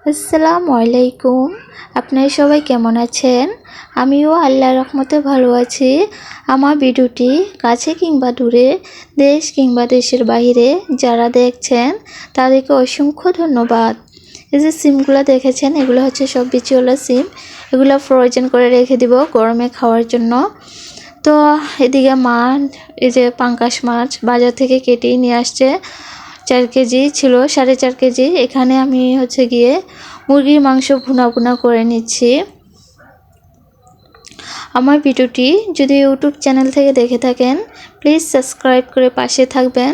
আসসালামু আলাইকুম। আপনারা সবাই কেমন আছেন? আমিও আল্লাহর রহমতে ভালো আছি। আমার ভিডিওটি কাছে কিংবা দূরে, দেশ কিংবা দেশের বাইরে যারা দেখছেন তাদেরকে অসংখ্য ধন্যবাদ। এই যে সিমগুলো দেখেছেন, এগুলো হচ্ছে সব বিচিওয়ালা সিম। এগুলো ফ্রোজেন করে রেখে দিব গরমে খাওয়ার জন্য। তো এদিকে মা এই যে পাঙ্গাস মাছ বাজার থেকে কেটেই নিয়ে আসছে। 4 কেজি ছিল, 4.5 কেজি। এখানে আমি হচ্ছে গিয়ে মুরগির মাংস ভুনা করে নিচ্ছি। আমার ভিডিওটি যদি ইউটিউব চ্যানেল থেকে দেখে থাকেন প্লিজ সাবস্ক্রাইব করে পাশে থাকবেন।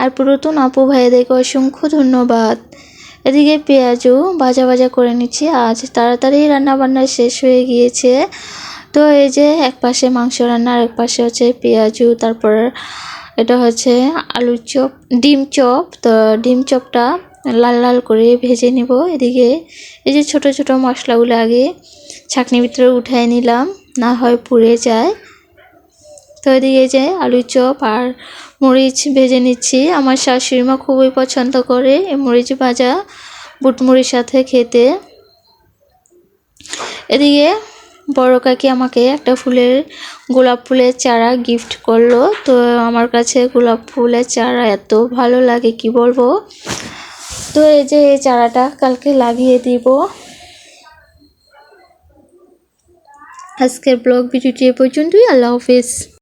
আর পুরাতন আপু ভাইদেরকে অসংখ্য ধন্যবাদ। এদিকে পেঁয়াজও ভাজা করে নিচ্ছি। আজ তাড়াতাড়ি রান্নাবান্না শেষ হয়ে গিয়েছে। তো এই যে এক পাশে মাংস রান্না, আর এক পাশে হচ্ছে পেঁয়াজু, তারপর এটা হচ্ছে আলুর চপ, ডিম চপ। তো ডিম চপটা লাল লাল করে ভেজে নিব। এদিকে এই যে ছোট ছোট মশলাগুলো আগে ছাঁকনির ভিতরে উঠায় নিলাম, না হয় পুড়ে যায়। তো এদিকে যে আলুর চপ আর মরিচ ভেজে নিচ্ছি। আমার শাশুড়ি মা খুবই পছন্দ করে এই মরিচ ভাজা বুট মুড়ির সাথে খেতে। এদিকে বড় কাকি আমাকে একটা গোলাপ ফুলের চারা গিফট করলো। তো আমার কাছে গোলাপ ফুলের চারা এত ভালো লাগে কি বলবো। তো এই যে এই চারাটা কালকে লাগিয়ে দিব। আজকের ব্লগ ভিডিওটি এ পর্যন্তই। আল্লাহ হাফেজ।